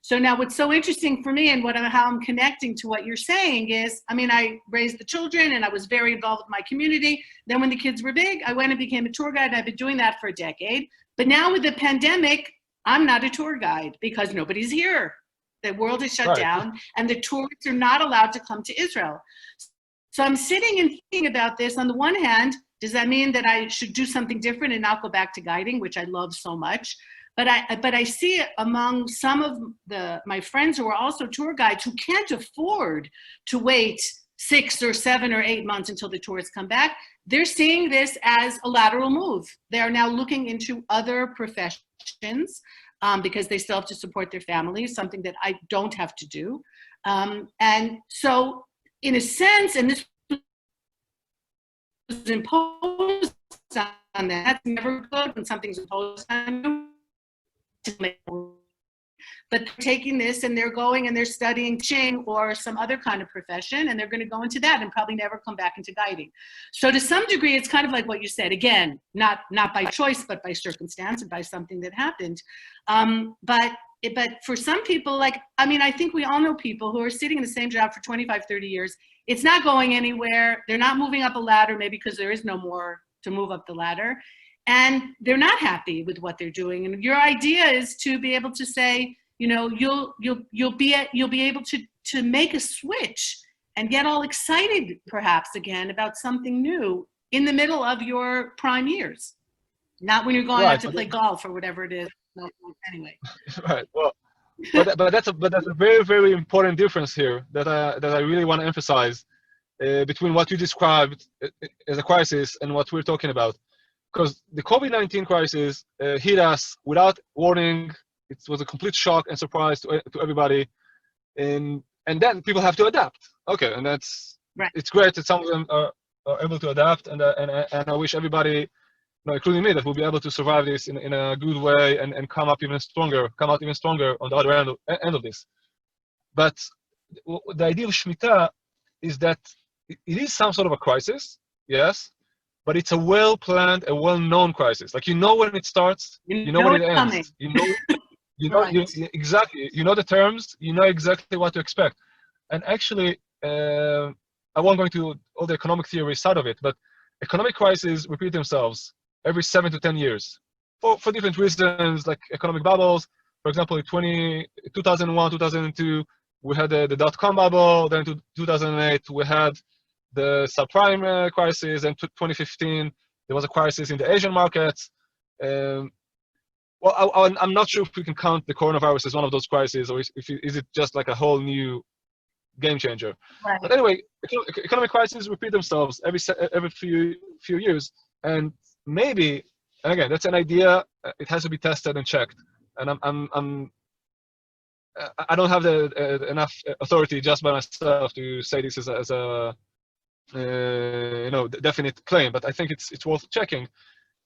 So now what's so interesting for me and how I'm connecting to what you're saying is, I mean, I raised the children and I was very involved with my community. Then when the kids were big, I went and became a tour guide. And I've been doing that for a decade. But now with the pandemic, I'm not a tour guide because nobody's here. The world is shut down and the tourists are not allowed to come to Israel. So I'm sitting and thinking about this. On the one hand, does that mean that I should do something different and not go back to guiding, which I love so much? But I see it among some of my friends who are also tour guides who can't afford to wait 6 or 7 or 8 months until the tourists come back. They're seeing this as a lateral move. They are now looking into other professions because they still have to support their families, something that I don't have to do. And so in a sense, and this was imposed on them, that's never good when something's imposed on you. But they're taking this and they're going and they're studying teaching or some other kind of profession, and they're going to go into that and probably never come back into guiding. So to some degree, it's kind of like what you said, again, not by choice, but by circumstance and by something that happened. But for some people, like, I mean, I think we all know people who are sitting in the same job for 25, 30 years. It's not going anywhere. They're not moving up a ladder, maybe because there is no more to move up the ladder. And they're not happy with what they're doing. And your idea is to be able to say, you know, you'll be able to make a switch and get all excited perhaps again about something new in the middle of your prime years, not when you're going out to play golf or whatever it is. No, anyway. Right. Well, but that's a very, very important difference here that I really want to emphasize between what you described as a crisis and what we're talking about. Because the COVID-19 crisis hit us without warning. It was a complete shock and surprise to everybody, and then people have to adapt. Okay, and that's right. It's great that some of them are able to adapt, and I wish everybody, including me, that will be able to survive this in a good way and come out even stronger on the other end of this. But the idea of Shemitah is that it is some sort of a crisis, yes. But it's a well-planned, a well-known crisis. Like, you know when it starts, you know when it ends. Coming. You know, right. Exactly. You know the terms. You know exactly what to expect. And actually, I won't go into all the economic theory side of it, but economic crises repeat themselves every 7 to 10 years for different reasons, like economic bubbles. For example, in 2001, 2002, we had the dot-com bubble. Then in 2008, we had the subprime crisis, and 2015 there was a crisis in the Asian markets. Well, I'm not sure if we can count the coronavirus as one of those crises, or is it just like a whole new game changer? Right. But anyway, economic crises repeat themselves every few years, and maybe, and again, that's an idea. It has to be tested and checked. And I don't have enough authority just by myself to say this as a definite claim, but I think it's worth checking.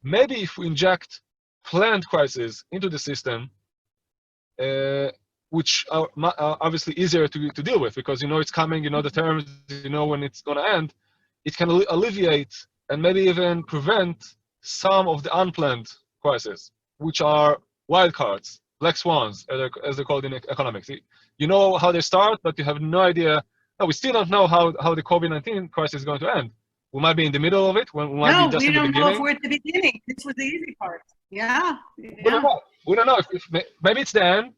Maybe if we inject planned crises into the system, which are obviously easier to deal with because you know it's coming, you know the terms, you know when it's going to end, it can alleviate and maybe even prevent some of the unplanned crises, which are wild cards, black swans, as they're called in economics. You know how they start, but you have no idea. No, we still don't know how the COVID-19 crisis is going to end. We might be in the middle of it. We might be just in the beginning. No, we don't know if we're at the beginning. This was the easy part. Yeah. We don't know. We don't know. Maybe it's the end,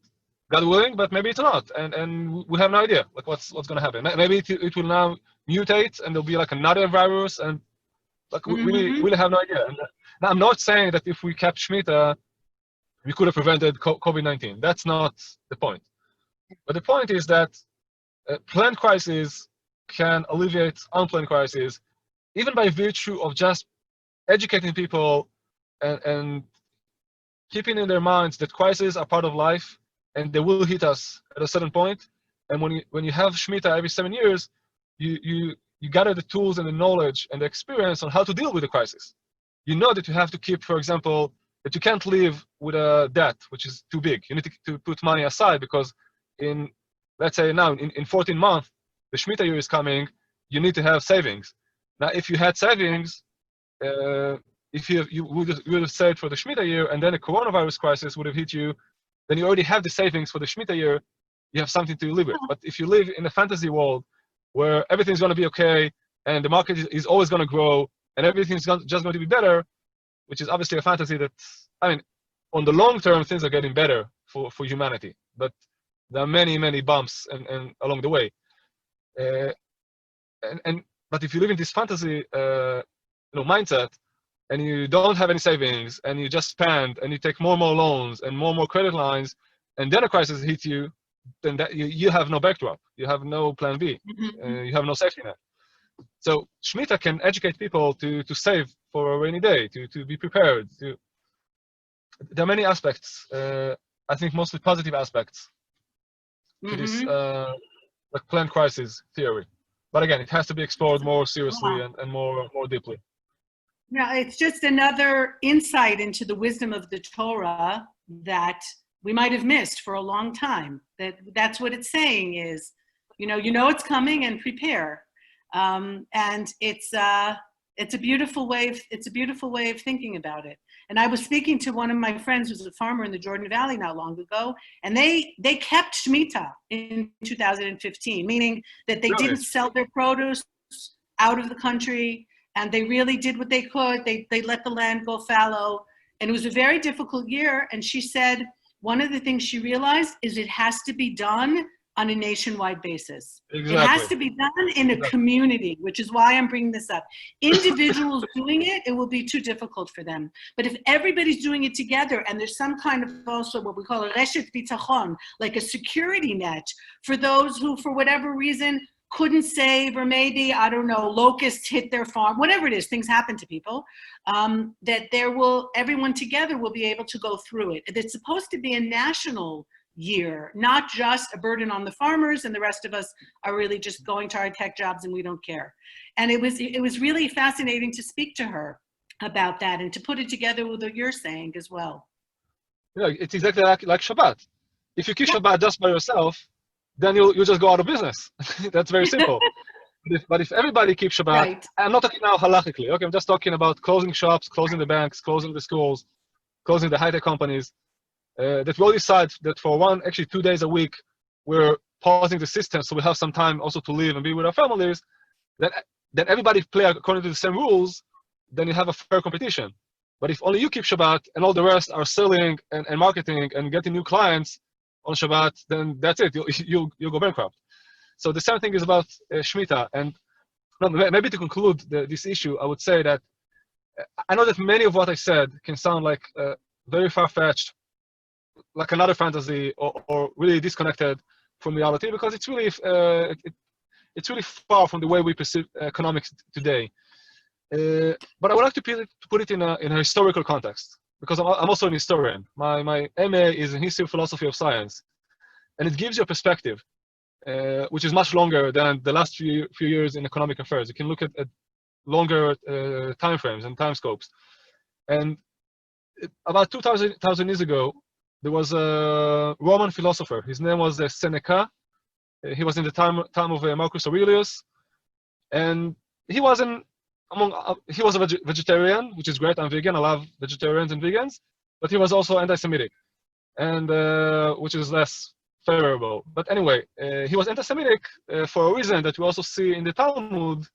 God willing, but maybe it's not. And we have no idea like what's going to happen. Maybe it will now mutate and there'll be like another virus, and like we really have no idea. And now, I'm not saying that if we kept Shemitah, we could have prevented COVID-19. That's not the point. But the point is that planned crises can alleviate unplanned crises, even by virtue of just educating people and keeping in their minds that crises are part of life and they will hit us at a certain point. And when you have Shemitah every 7 years, you gather the tools and the knowledge and the experience on how to deal with the crisis. You know that you have to keep, for example, that you can't live with a debt which is too big. You need to put money aside because let's say now in 14 months, the Shemitah year is coming, you need to have savings. Now, if you had savings, if you would have saved for the Shemitah year and then a coronavirus crisis would have hit you, then you already have the savings for the Shemitah year, you have something to live with. But if you live in a fantasy world where everything's going to be okay and the market is always going to grow and everything's just going to be better, which is obviously a fantasy that, I mean, on the long term, things are getting better for humanity. But there are many, many bumps and along the way. But if you live in this fantasy mindset, and you don't have any savings, and you just spend, and you take more and more loans, and more credit lines, and then a crisis hits you, then that you have no backdrop. You have no plan B. You have no safety net. So Shemitah can educate people to save for a rainy day, to be prepared. There are many aspects, I think mostly positive aspects, to this like planned crisis theory. But again, it has to be explored more seriously and more deeply. Yeah, it's just another insight into the wisdom of the Torah that we might have missed for a long time. That's what it's saying is, you know it's coming and prepare. And it's a beautiful way of thinking about it. And I was speaking to one of my friends who's a farmer in the Jordan Valley not long ago, and they kept Shemitah in 2015, meaning that they didn't sell their produce out of the country. And they really did what they could. They let the land go fallow. And it was a very difficult year. And she said, one of the things she realized is it has to be done on a nationwide basis. Exactly. It has to be done in a community, which is why I'm bringing this up. Individuals doing it, it will be too difficult for them. But if everybody's doing it together and there's some kind of also what we call a reshet bitachon, like a security net for those who, for whatever reason, couldn't save, or maybe, I don't know, locusts hit their farm, whatever it is, things happen to people, that everyone together will be able to go through it. It's supposed to be a national year, not just a burden on the farmers and the rest of us are really just going to our tech jobs and we don't care. And it was really fascinating to speak to her about that and to put it together with what you're saying as well. Yeah, it's exactly like Shabbat. If you keep Shabbat just by yourself, then you'll just go out of business. That's very simple. But if everybody keeps Shabbat, right. I'm not talking now halachically, okay? I'm just talking about closing shops, closing the banks, closing the schools, closing the high-tech companies, that we'll decide that for 2 days a week, we're pausing the system so we have some time also to live and be with our families, then everybody play according to the same rules, then you have a fair competition. But if only you keep Shabbat and all the rest are selling and marketing and getting new clients on Shabbat, then that's it. You'll go bankrupt. So the same thing is about Shemitah. And maybe to conclude this issue, I would say that I know that many of what I said can sound like very far-fetched, like another fantasy, or really disconnected from reality, because it's really far from the way we perceive economics today. But I would like to put it in a historical context, because I'm also an historian. My MA is in history, philosophy of science, and it gives you a perspective, which is much longer than the last few years in economic affairs. You can look at longer time frames and time scopes. And about 2,000 years ago, there was a Roman philosopher. His name was Seneca. He was in the time of Marcus Aurelius, and he was a vegetarian, which is great. I'm vegan. I love vegetarians and vegans, but he was also anti-Semitic, and which is less favorable. But anyway, he was anti-Semitic for a reason that we also see in the Talmud,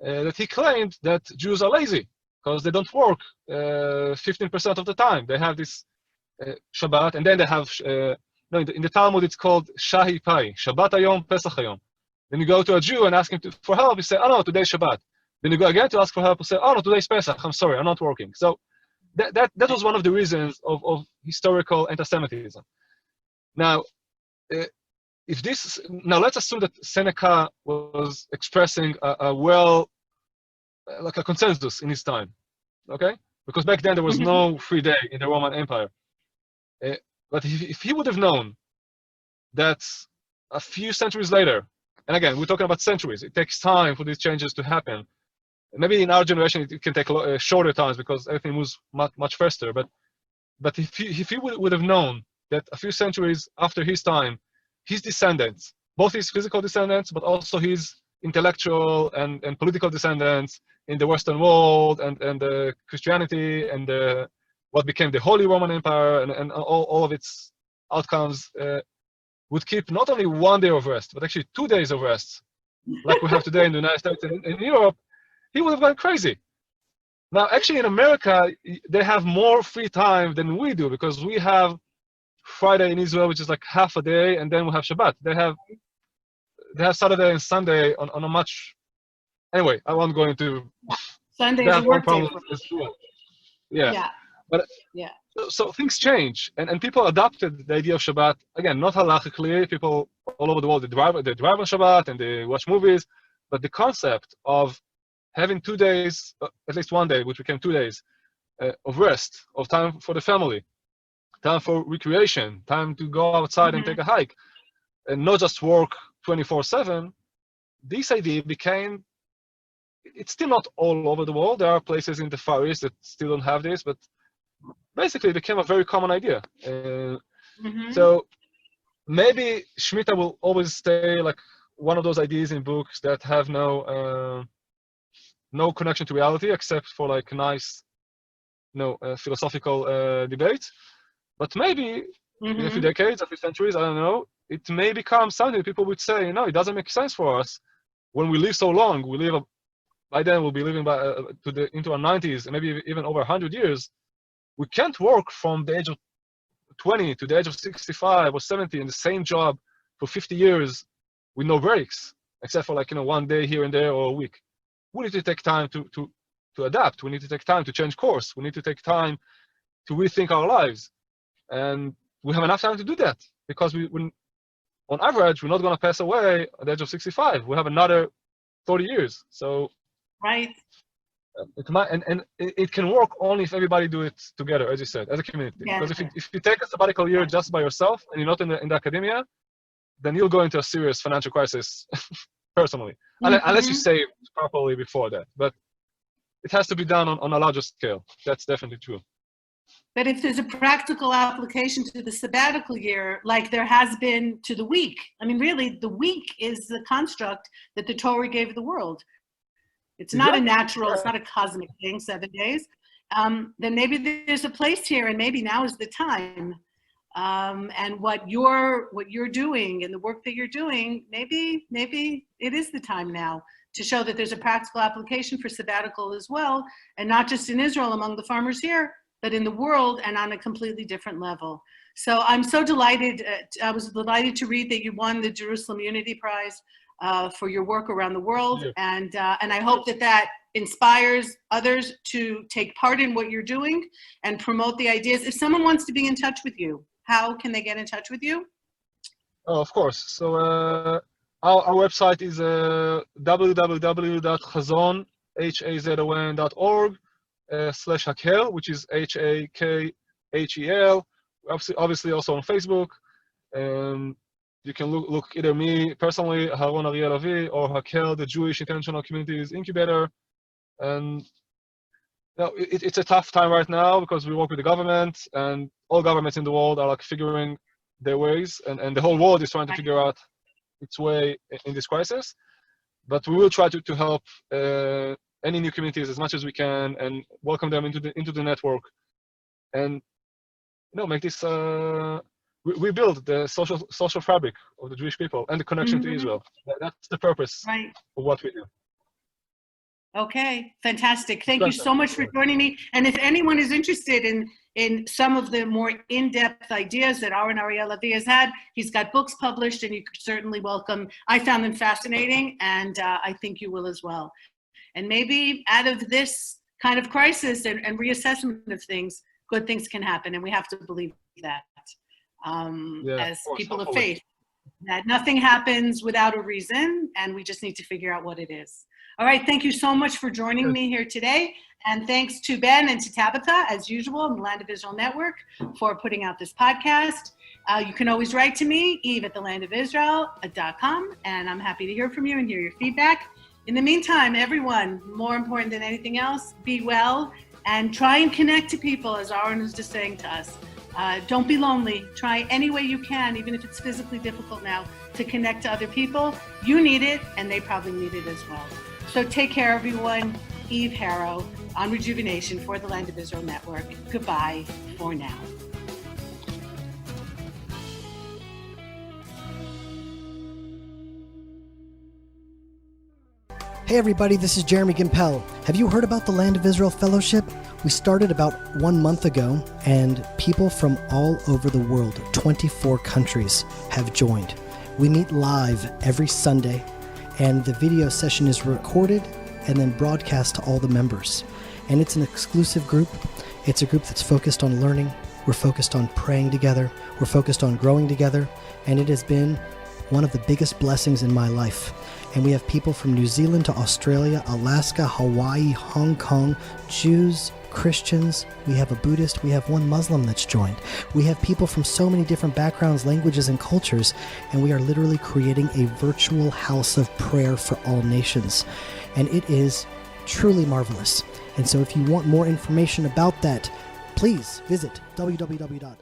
that he claimed that Jews are lazy because they don't work 15% of the time. They have this Shabbat, and then they have in the Talmud it's called Shahi Pai, Shabbat Hayom, Pesach Hayom. Then you go to a Jew and ask him for help. He say, "Oh no, today's Shabbat." Then you go again to ask for help and say, "Oh no, today's Pesach. I'm sorry, I'm not working." So that was one of the reasons of historical anti-Semitism. Now, now let's assume that Seneca was expressing like a consensus in his time, okay? Because back then there was no free day in the Roman Empire. But if he would have known that a few centuries later, and again, we're talking about centuries, it takes time for these changes to happen. Maybe in our generation it can take shorter times because everything moves much faster. But if he would have known that a few centuries after his time, his descendants, both his physical descendants, but also his intellectual and political descendants in the Western world and Christianity and what became the Holy Roman Empire and all of its outcomes would keep not only 1 day of rest, but actually 2 days of rest, like we have today in the United States and in Europe, he would have gone crazy. Now, actually in America, they have more free time than we do because we have Friday in Israel, which is like half a day, and then we have Shabbat. They have Saturday and Sunday on a much. Anyway, I won't go into. Sunday is a work day. Yeah. But yeah. So things change, and people adopted the idea of Shabbat again, not halachically. People all over the world they drive on Shabbat and they watch movies, but the concept of having 2 days, at least 1 day, which became 2 days, of rest, of time for the family, time for recreation, time to go outside and take a hike, and not just work 24/7. This idea became. It's still not all over the world. There are places in the Far East that still don't have this, but basically it became a very common idea. So maybe Shemitah will always stay like one of those ideas in books that have no connection to reality except for like nice, philosophical debates. But maybe in a few decades, a few centuries, I don't know, it may become something people would say, it doesn't make sense for us when we live so long. We live by then we'll be living into our 90s, and maybe even over 100 years. We can't work from the age of 20 to the age of 65 or 70 in the same job for 50 years with no breaks, except for 1 day here and there or a week. We need to take time to adapt. We need to take time to change course. We need to take time to rethink our lives. And we have enough time to do that because on average, we're not going to pass away at the age of 65. We have another 30 years. So, right. It can work only if everybody do it together, as you said, as a community. Yeah. Because if you take a sabbatical year just by yourself and you're not in the academia, then you'll go into a serious financial crisis personally, unless you save properly before that. But it has to be done on a larger scale. That's definitely true. But if there's a practical application to the sabbatical year, like there has been to the week, I mean, really, the week is the construct that the Torah gave the world. It's not a natural, it's not a cosmic thing, 7 days. Then maybe there's a place here, and maybe now is the time. And what you're doing and the work that you're doing, maybe it is the time now to show that there's a practical application for sabbatical as well, and not just in Israel among the farmers here, but in the world and on a completely different level. So I'm so delighted. I was delighted to read that you won the Jerusalem Unity Prize for your work around the world. Yeah. And I hope that inspires others to take part in what you're doing and promote the ideas. If someone wants to be in touch with you, how can they get in touch with you? Oh, of course. So our website is www.hazon.org/Hakhel, which is Hakhel. Obviously also on Facebook. You can look either me personally, Aharon Ariel Lavi, or Hakhel, the Jewish Intentional Communities Incubator. And it's a tough time right now because we work with the government, and all governments in the world are figuring their ways, and the whole world is trying to figure out its way in this crisis. But we will try to help any new communities as much as we can and welcome them into the network, and make this rebuild the social fabric of the Jewish people and the connection to Israel. That's the purpose of what we do. Okay, fantastic. Thank you so much for joining me. And if anyone is interested in some of the more in-depth ideas that Aharon Ariel Lavi has had, he's got books published, and you're certainly welcome. I found them fascinating, and I think you will as well. And maybe out of this kind of crisis and reassessment of things, good things can happen. And we have to believe that as people of faith, that nothing happens without a reason, and we just need to figure out what it is. All right, thank you so much for joining me here today. And thanks to Ben and to Tabitha, as usual, in the Land of Israel Network, for putting out this podcast. You can always write to me, eve@thelandofisrael.com, and I'm happy to hear from you and hear your feedback. In the meantime, everyone, more important than anything else, be well and try and connect to people, as Aharon was just saying to us. Don't be lonely. Try any way you can, even if it's physically difficult now, to connect to other people. You need it, and they probably need it as well. So take care, everyone. Eve Harow on Rejuvenation for the Land of Israel Network. Goodbye for now. Hey everybody, this is Jeremy Gimpel. Have you heard about the Land of Israel Fellowship? We started about 1 month ago, and people from all over the world, 24 countries, have joined. We meet live every Sunday, and the video session is recorded and then broadcast to all the members. And it's an exclusive group. It's a group that's focused on learning. We're focused on praying together. We're focused on growing together. And it has been one of the biggest blessings in my life. And we have people from New Zealand to Australia, Alaska, Hawaii, Hong Kong, Jews, Christians. We have a Buddhist. We have one Muslim that's joined. We have people from so many different backgrounds, languages, and cultures. And we are literally creating a virtual house of prayer for all nations. And it is truly marvelous. And so if you want more information about that, please visit www.theland